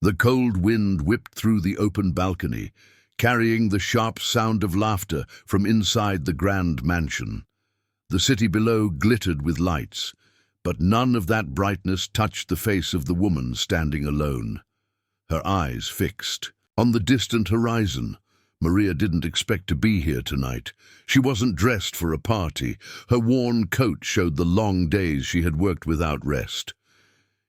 The cold wind whipped through the open balcony, carrying the sharp sound of laughter from inside the grand mansion. The city below glittered with lights, but none of that brightness touched the face of the woman standing alone, her eyes fixed on the distant horizon. Maria didn't expect to be here tonight. She wasn't dressed for a party. Her worn coat showed the long days she had worked without rest.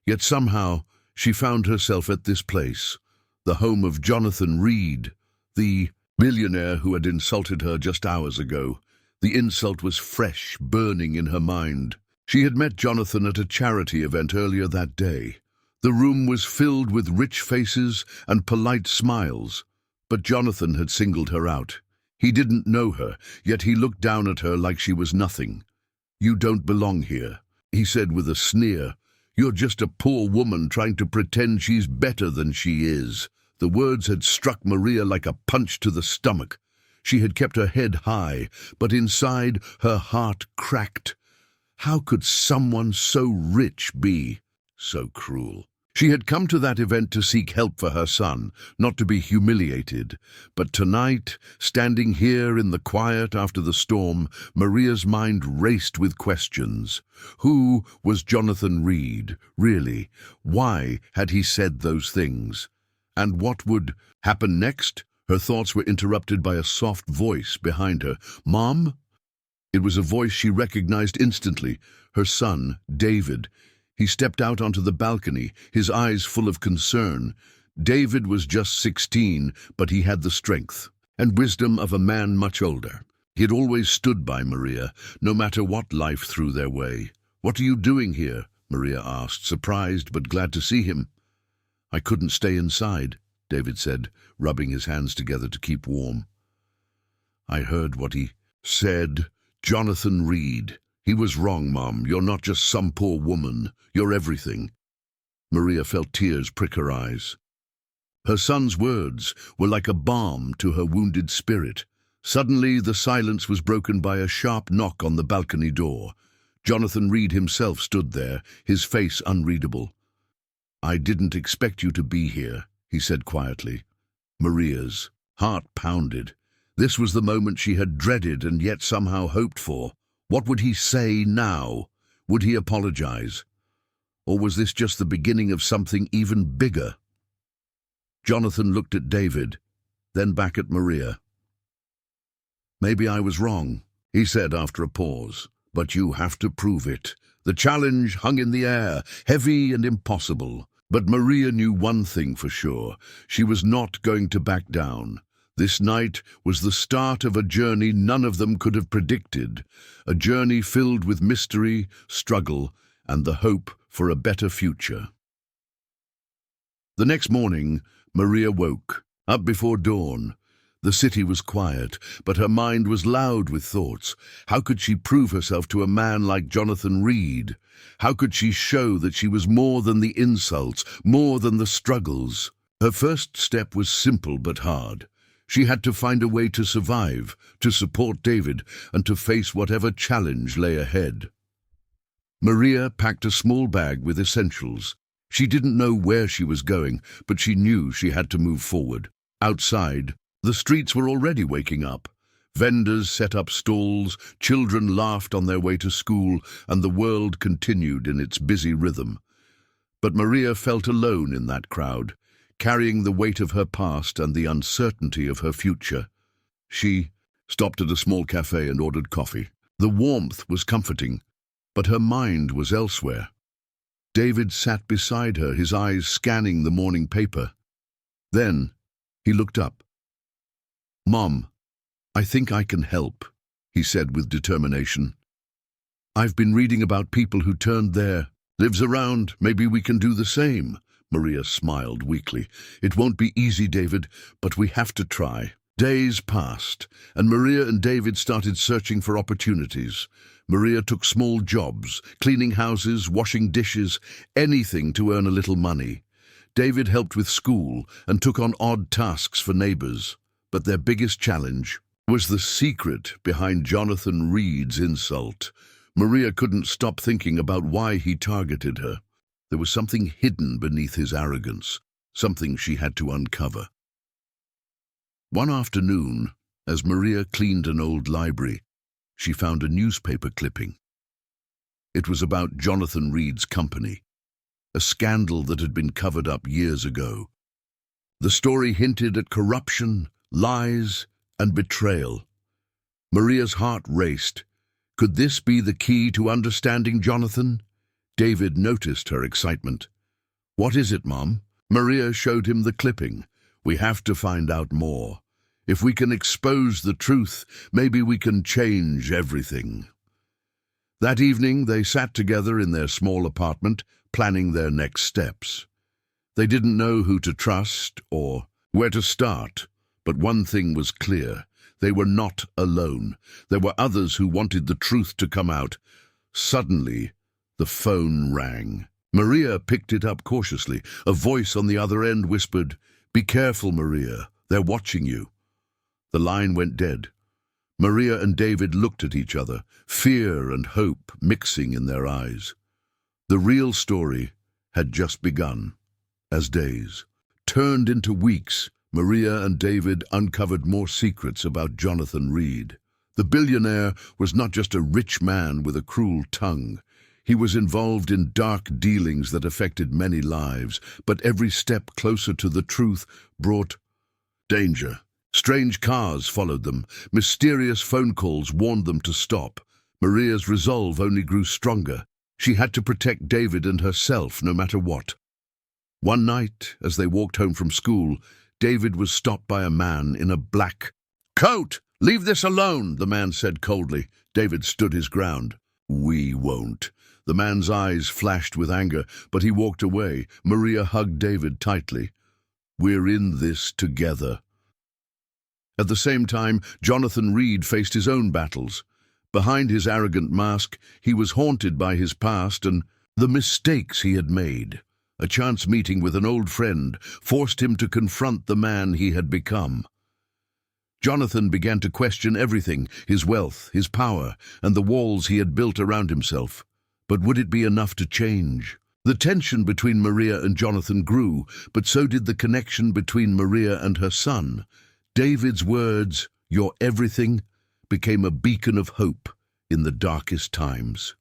Yet somehow she found herself at this place, the home of Jonathan Reed, the billionaire who had insulted her just hours ago. The insult was fresh, burning in her mind. She had met Jonathan at a charity event earlier that day. The room was filled with rich faces and polite smiles, but Jonathan had singled her out. He didn't know her, yet he looked down at her like she was nothing. "You don't belong here," he said with a sneer. "You're just a poor woman trying to pretend she's better than she is." The words had struck Maria like a punch to the stomach. She had kept her head high, but inside her heart cracked. How could someone so rich be so cruel? She had come to that event to seek help for her son, not to be humiliated. But tonight, standing here in the quiet after the storm, Maria's mind raced with questions. Who was Jonathan Reed, really? Why had he said those things? And what would happen next? Her thoughts were interrupted by a soft voice behind her. "Mom?" It was a voice she recognized instantly. Her son, David. He stepped out onto the balcony, his eyes full of concern. David was just 16, but he had the strength and wisdom of a man much older. He had always stood by Maria, no matter what life threw their way. "What are you doing here?" Maria asked, surprised but glad to see him. "I couldn't stay inside," David said, rubbing his hands together to keep warm. "I heard what he said. Jonathan Reed. He was wrong, Mom. You're not just some poor woman. You're everything." Maria felt tears prick her eyes. Her son's words were like a balm to her wounded spirit. Suddenly, the silence was broken by a sharp knock on the balcony door. Jonathan Reed himself stood there, his face unreadable. "I didn't expect you to be here," he said quietly. Maria's heart pounded. This was the moment she had dreaded and yet somehow hoped for. What would he say now? Would he apologize? Or was this just the beginning of something even bigger? Jonathan looked at David, then back at Maria. "Maybe I was wrong," he said after a pause, "but you have to prove it." The challenge hung in the air, heavy and impossible. But Maria knew one thing for sure. She was not going to back down. This night was the start of a journey none of them could have predicted, a journey filled with mystery, struggle, and the hope for a better future. The next morning, Maria woke, up before dawn. The city was quiet, but her mind was loud with thoughts. How could she prove herself to a man like Jonathan Reed? How could she show that she was more than the insults, more than the struggles? Her first step was simple but hard. She had to find a way to survive, to support David, and to face whatever challenge lay ahead. Maria packed a small bag with essentials. She didn't know where she was going, but she knew she had to move forward. Outside, the streets were already waking up. Vendors set up stalls, children laughed on their way to school, and the world continued in its busy rhythm. But Maria felt alone in that crowd, carrying the weight of her past and the uncertainty of her future. She stopped at a small cafe and ordered coffee. The warmth was comforting, but her mind was elsewhere. David sat beside her, his eyes scanning the morning paper. Then he looked up. "Mom, I think I can help," he said with determination. "I've been reading about people who turned their lives around. Maybe we can do the same." Maria smiled weakly. "It won't be easy, David, but we have to try." Days passed, and Maria and David started searching for opportunities. Maria took small jobs, cleaning houses, washing dishes, anything to earn a little money. David helped with school and took on odd tasks for neighbors. But their biggest challenge was the secret behind Jonathan Reed's insult. Maria couldn't stop thinking about why he targeted her. There was something hidden beneath his arrogance. something she had to uncover. One afternoon, as Maria cleaned an old library, she found a newspaper clipping. It was about Jonathan Reed's company, a scandal that had been covered up years ago. The story hinted at corruption, lies, and betrayal. Maria's heart raced. Could this be the key to understanding Jonathan? David noticed her excitement. "What is it, Mom?" Maria showed him the clipping. "We have to find out more. If we can expose the truth, maybe we can change everything." That evening, they sat together in their small apartment, planning their next steps. They didn't know who to trust or where to start, but one thing was clear. They were not alone. There were others who wanted the truth to come out. Suddenly, the phone rang. Maria picked it up cautiously. A voice on the other end whispered, "Be careful, Maria. They're watching you." The line went dead. Maria and David looked at each other, fear and hope mixing in their eyes. The real story had just begun. As days turned into weeks, Maria and David uncovered more secrets about Jonathan Reed. The billionaire was not just a rich man with a cruel tongue. He was involved in dark dealings that affected many lives, but every step closer to the truth brought danger. Strange cars followed them. Mysterious phone calls warned them to stop. Maria's resolve only grew stronger. She had to protect David and herself no matter what. One night, as they walked home from school, David was stopped by a man in a black coat. "Leave this alone," the man said coldly. David stood his ground. "We won't." The man's eyes flashed with anger, but he walked away. Maria hugged David tightly. "We're in this together." At the same time, Jonathan Reed faced his own battles. Behind his arrogant mask, he was haunted by his past and the mistakes he had made. A chance meeting with an old friend forced him to confront the man he had become. Jonathan began to question everything, his wealth, his power, and the walls he had built around himself. But would it be enough to change? The tension between Maria and Jonathan grew, but so did the connection between Maria and her son. David's words, "You're everything," became a beacon of hope in the darkest times.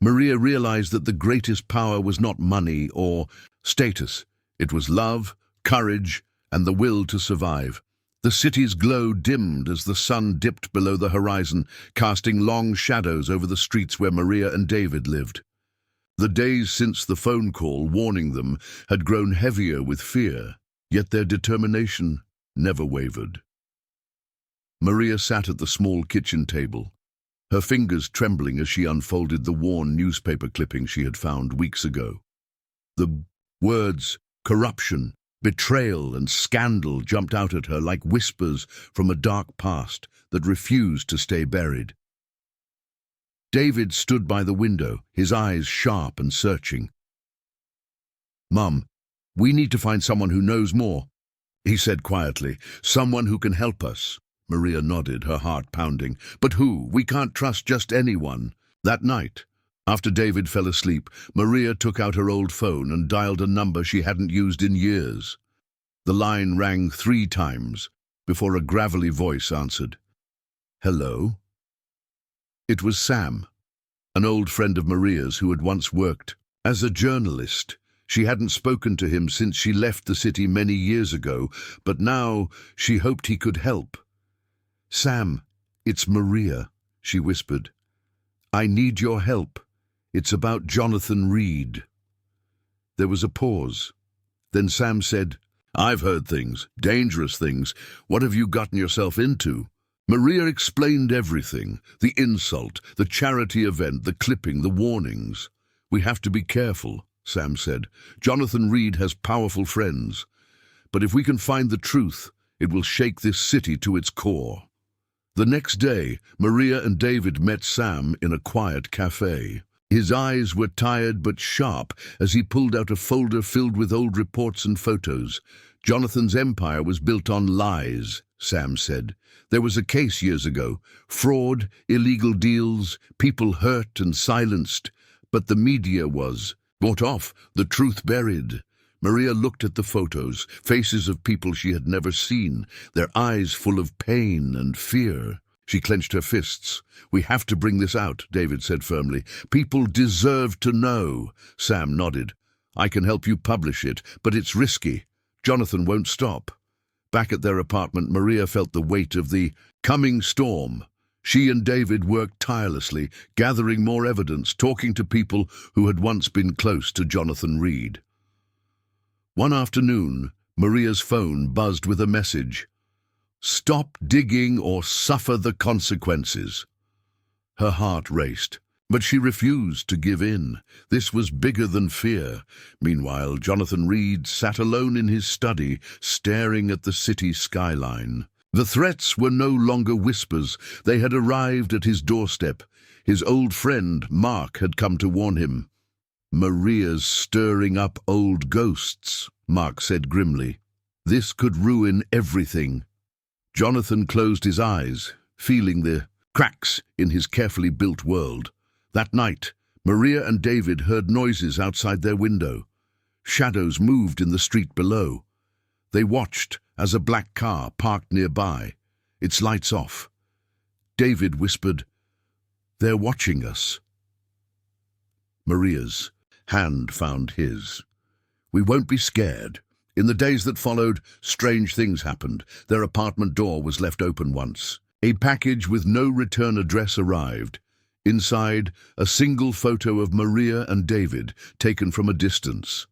Maria realized that the greatest power was not money or status. It was love, courage, and the will to survive. The city's glow dimmed as the sun dipped below the horizon, casting long shadows over the streets where Maria and David lived. The days since the phone call warning them had grown heavier with fear, yet their determination never wavered. Maria sat at the small kitchen table, her fingers trembling as she unfolded the worn newspaper clipping she had found weeks ago. The words corruption, betrayal, and scandal jumped out at her like whispers from a dark past that refused to stay buried. David stood by the window, his eyes sharp and searching. "Mum, we need to find someone who knows more," he said quietly. "Someone who can help us." Maria nodded, her heart pounding. "But who? We can't trust just anyone." That night, after David fell asleep, Maria took out her old phone and dialed a number she hadn't used in years. The line rang 3 times before a gravelly voice answered. "Hello?" It was Sam, an old friend of Maria's who had once worked as a journalist. She hadn't spoken to him since she left the city many years ago, but now she hoped he could help. "Sam, it's Maria," she whispered. "I need your help. It's about Jonathan Reed." There was a pause. Then Sam said, "I've heard things, dangerous things. What have you gotten yourself into?" Maria explained everything, the insult, the charity event, the clipping, the warnings. "We have to be careful," Sam said. "Jonathan Reed has powerful friends. But if we can find the truth, it will shake this city to its core." The next day, Maria and David met Sam in a quiet cafe. His eyes were tired but sharp as he pulled out a folder filled with old reports and photos. "Jonathan's empire was built on lies," Sam said. "There was a case years ago. Fraud, illegal deals, people hurt and silenced. But the media was bought off, the truth buried. Maria looked at the photos, faces of people she had never seen, their eyes full of pain and fear. She clenched her fists. "We have to bring this out," David said firmly. "People deserve to know." Sam nodded. "I can help you publish it, but it's risky. Jonathan won't stop." Back at their apartment, Maria felt the weight of the coming storm. She and David worked tirelessly, gathering more evidence, talking to people who had once been close to Jonathan Reed. One afternoon, Maria's phone buzzed with a message. "Stop digging or suffer the consequences." Her heart raced, but she refused to give in. This was bigger than fear. Meanwhile, Jonathan Reed sat alone in his study, staring at the city skyline. The threats were no longer whispers. They had arrived at his doorstep. His old friend, Mark, had come to warn him. "Maria's stirring up old ghosts," Mark said grimly. "This could ruin everything." Jonathan closed his eyes, feeling the cracks in his carefully built world. That night, Maria and David heard noises outside their window. Shadows moved in the street below. They watched as a black car parked nearby, its lights off. David whispered, "They're watching us." Maria's hand found his. "We won't be scared." In the days that followed, strange things happened. Their apartment door was left open once. A package with no return address arrived. Inside, a single photo of Maria and David, taken from a distance.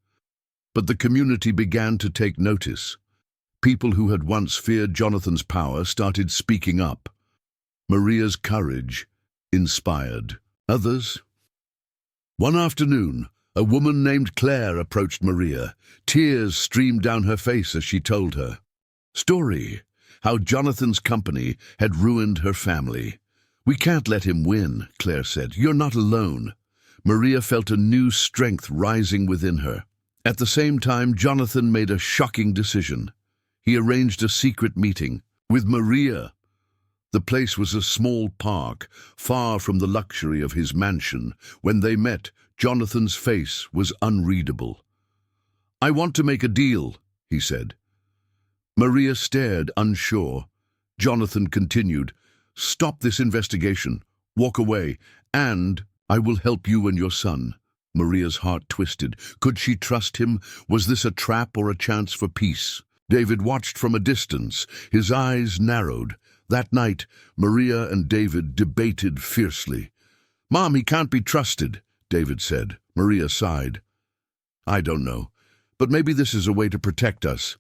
But the community began to take notice. People who had once feared Jonathan's power started speaking up. Maria's courage inspired others. One afternoon, a woman named Claire approached Maria. Tears streamed down her face as she told her story, how Jonathan's company had ruined her family. "We can't let him win," Claire said. "You're not alone." Maria felt a new strength rising within her. At the same time, Jonathan made a shocking decision. He arranged a secret meeting with Maria. The place was a small park, far from the luxury of his mansion. When they met, Jonathan's face was unreadable. "I want to make a deal," he said. Maria stared, unsure. Jonathan continued, "Stop this investigation, walk away, and I will help you and your son." Maria's heart twisted. Could she trust him? Was this a trap or a chance for peace? David watched from a distance, his eyes narrowed. That night, Maria and David debated fiercely. "Mom, he can't be trusted," David said. Maria sighed. "I don't know, but maybe this is a way to protect us."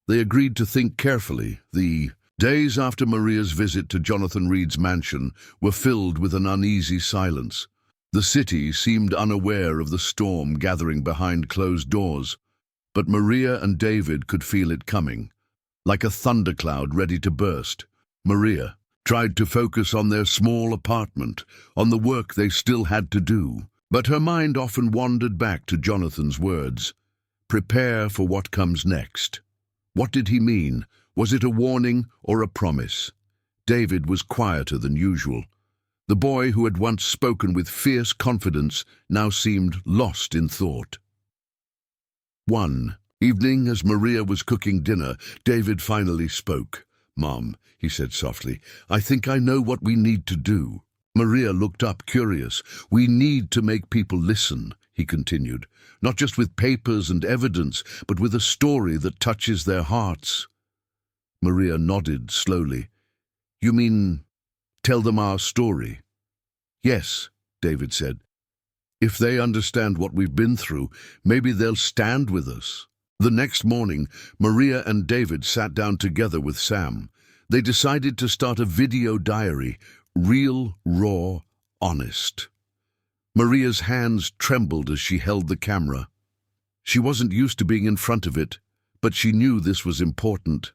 They agreed to think carefully. The days after Maria's visit to Jonathan Reed's mansion were filled with an uneasy silence. The city seemed unaware of the storm gathering behind closed doors, but Maria and David could feel it coming, like a thundercloud ready to burst. Maria tried to focus on their small apartment, on the work they still had to do, but her mind often wandered back to Jonathan's words. "Prepare for what comes next." What did he mean? Was it a warning or a promise? David was quieter than usual. The boy who had once spoken with fierce confidence now seemed lost in thought. One evening, as Maria was cooking dinner, David finally spoke. "Mom," he said softly, "I think I know what we need to do." Maria looked up, curious. "We need to make people listen," he continued, "not just with papers and evidence, but with a story that touches their hearts." Maria nodded slowly. "You mean, tell them our story?" "Yes," David said. "If they understand what we've been through, maybe they'll stand with us." The next morning, Maria and David sat down together with Sam. They decided to start a video diary, real, raw, honest. Maria's hands trembled as she held the camera. She wasn't used to being in front of it, but she knew this was important.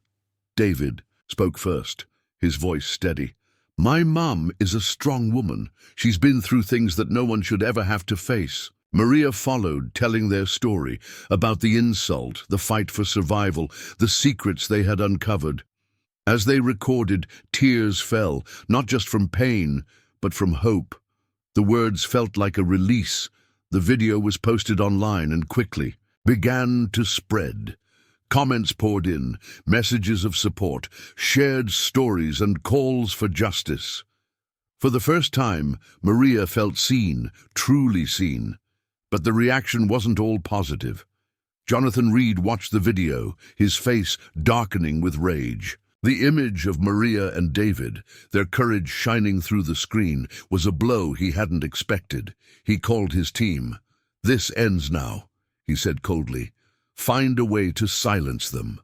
David spoke first, his voice steady. "My mum is a strong woman. She's been through things that no one should ever have to face." Maria followed, telling their story about the insult, the fight for survival, the secrets they had uncovered. As they recorded, tears fell, not just from pain, but from hope. The words felt like a release. The video was posted online and quickly. began to spread. Comments poured in, messages of support, shared stories and calls for justice. For the first time, Maria felt seen, truly seen. But the reaction wasn't all positive. Jonathan Reed watched the video, his face darkening with rage. The image of Maria and David, their courage shining through the screen, was a blow he hadn't expected. He called his team. "This ends now," he said coldly. "Find a way to silence them."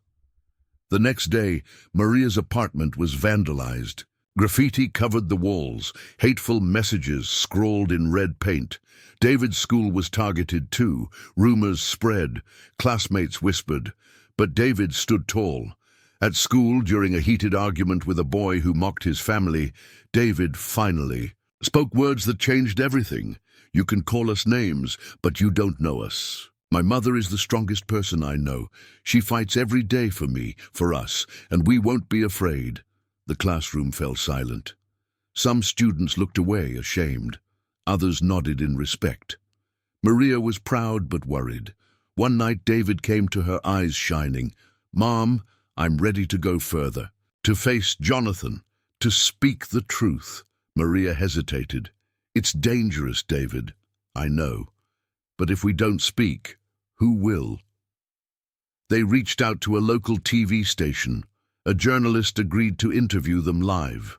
The next day, Maria's apartment was vandalized. Graffiti covered the walls, hateful messages scrawled in red paint. David's school was targeted too. Rumors spread. Classmates whispered. But David stood tall. At school, during a heated argument with a boy who mocked his family, David finally spoke words that changed everything. "You can call us names, but you don't know us. My mother is the strongest person I know. She fights every day for me, for us, and we won't be afraid." The classroom fell silent. Some students looked away, ashamed. Others nodded in respect. Maria was proud but worried. One night David came to her, eyes shining. "Mom, I'm ready to go further, to face Jonathan, to speak the truth." Maria hesitated. "It's dangerous, David. I know. But if we don't speak, who will?" They reached out to a local TV station. A journalist agreed to interview them live.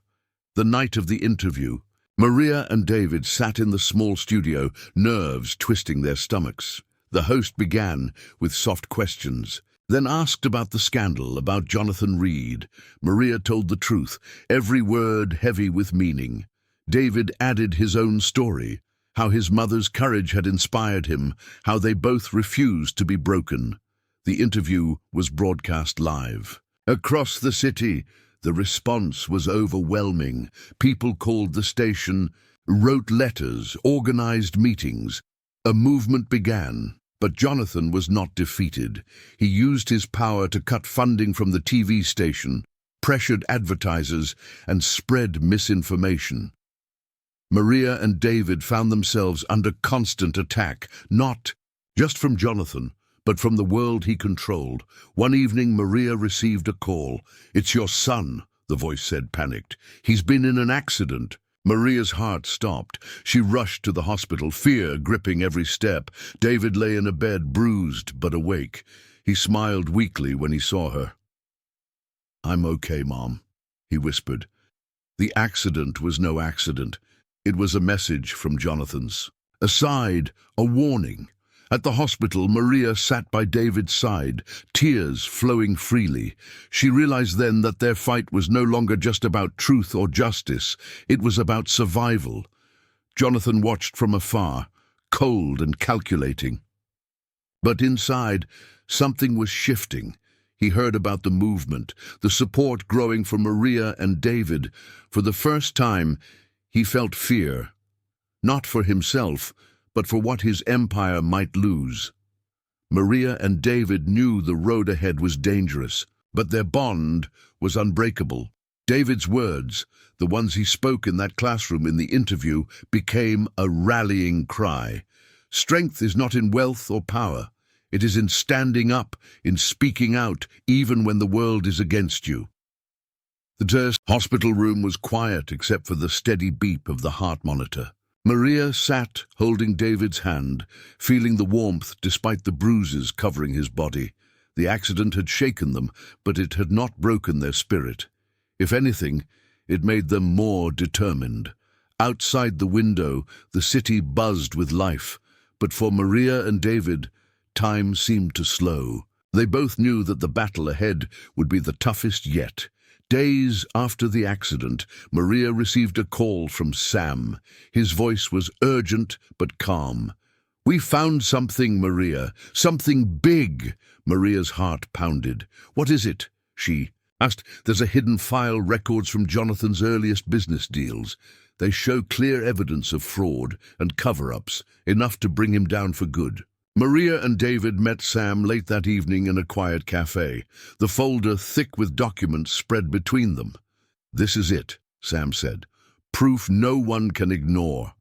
The night of the interview, Maria and David sat in the small studio, nerves twisting their stomachs. The host began with soft questions, then asked about the scandal, about Jonathan Reed. Maria told the truth, every word heavy with meaning. David added his own story, how his mother's courage had inspired him, how they both refused to be broken. The interview was broadcast live. Across the city, the response was overwhelming. People called the station, wrote letters, organized meetings. A movement began. But Jonathan was not defeated. He used his power to cut funding from the TV station, pressured advertisers, and spread misinformation. Maria and David found themselves under constant attack, not just from Jonathan, but from the world he controlled. One evening, Maria received a call. "It's your son," the voice said, panicked. "He's been in an accident." Maria's heart stopped. She rushed to the hospital, fear gripping every step. David lay in a bed, bruised but awake. He smiled weakly when he saw her. "I'm okay, Mom," he whispered. The accident was no accident. It was a message from Jonathan's. A sign, a warning. At the hospital, Maria sat by David's side, tears flowing freely. She realized then that their fight was no longer just about truth or justice. It was about survival. Jonathan watched from afar, cold and calculating. But inside, something was shifting. He heard about the movement, the support growing for Maria and David. For the first time, he felt fear. Not for himself, but for what his empire might lose. Maria and David knew the road ahead was dangerous, but their bond was unbreakable. David's words, the ones he spoke in that classroom in the interview, became a rallying cry. Strength is not in wealth or power. It is in standing up, in speaking out, even when the world is against you. The hospital room was quiet except for the steady beep of the heart monitor. Maria sat holding David's hand, feeling the warmth despite the bruises covering his body. The accident had shaken them, but it had not broken their spirit. If anything, it made them more determined. Outside the window, the city buzzed with life, but for Maria and David, time seemed to slow. They both knew that the battle ahead would be the toughest yet. Days after the accident, Maria received a call from Sam. His voice was urgent but calm. "We found something, Maria. Something big." Maria's heart pounded. "What is it?" she asked. "There's a hidden file, records from Jonathan's earliest business deals. They show clear evidence of fraud and cover-ups, enough to bring him down for good." Maria and David met Sam late that evening in a quiet cafe, the folder thick with documents spread between them. "This is it," Sam said. "Proof no one can ignore."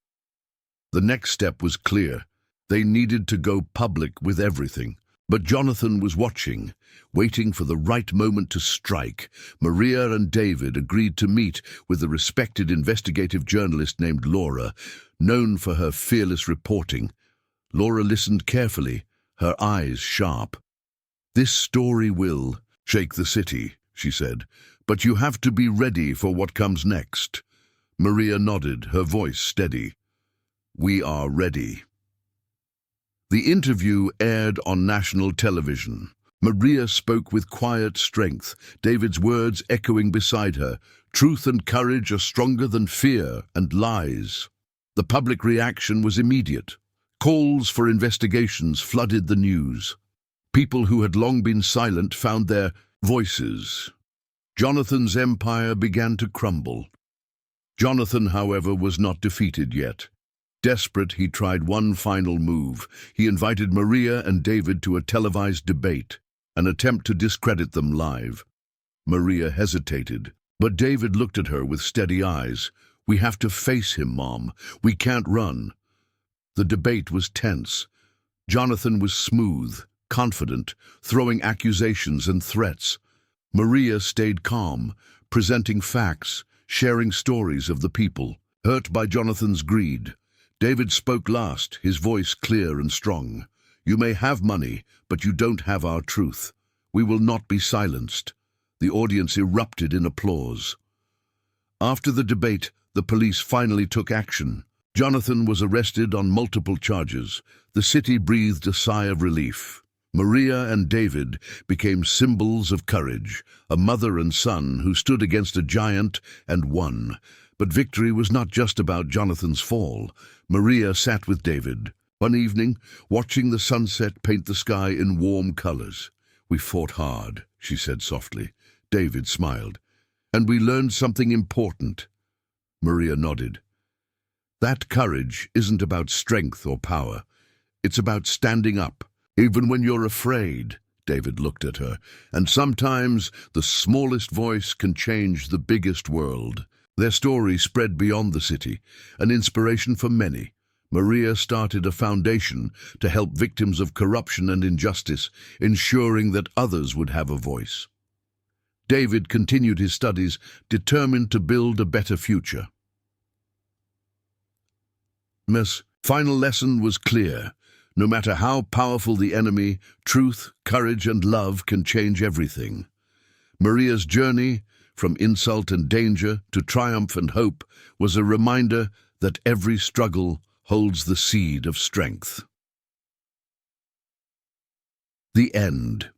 The next step was clear. They needed to go public with everything. But Jonathan was watching, waiting for the right moment to strike. Maria and David agreed to meet with a respected investigative journalist named Laura, known for her fearless reporting. Laura listened carefully, her eyes sharp. "This story will shake the city," she said, "but you have to be ready for what comes next." Maria nodded, her voice steady. "We are ready." The interview aired on national television. Maria spoke with quiet strength, David's words echoing beside her. Truth and courage are stronger than fear and lies. The public reaction was immediate. Calls for investigations flooded the news. People who had long been silent found their voices. Jonathan's empire began to crumble. Jonathan, however, was not defeated yet. Desperate, he tried one final move. He invited Maria and David to a televised debate, an attempt to discredit them live. Maria hesitated, but David looked at her with steady eyes. "We have to face him, Mom. We can't run." The debate was tense. Jonathan was smooth, confident, throwing accusations and threats. Maria stayed calm, presenting facts, sharing stories of the people, hurt by Jonathan's greed. David spoke last, his voice clear and strong. "You may have money, but you don't have our truth. We will not be silenced." The audience erupted in applause. After the debate, the police finally took action. Jonathan was arrested on multiple charges. The city breathed a sigh of relief. Maria and David became symbols of courage, a mother and son who stood against a giant and won. But victory was not just about Jonathan's fall. Maria sat with David, one evening, watching the sunset paint the sky in warm colors. "We fought hard," she said softly. David smiled. "And we learned something important." Maria nodded. "That courage isn't about strength or power. It's about standing up, even when you're afraid." David looked at her. "And sometimes the smallest voice can change the biggest world." Their story spread beyond the city, an inspiration for many. Maria started a foundation to help victims of corruption and injustice, ensuring that others would have a voice. David continued his studies, determined to build a better future. Miss' final lesson was clear. No matter how powerful the enemy, truth, courage, and love can change everything. Maria's journey, from insult and danger to triumph and hope, was a reminder that every struggle holds the seed of strength. The end.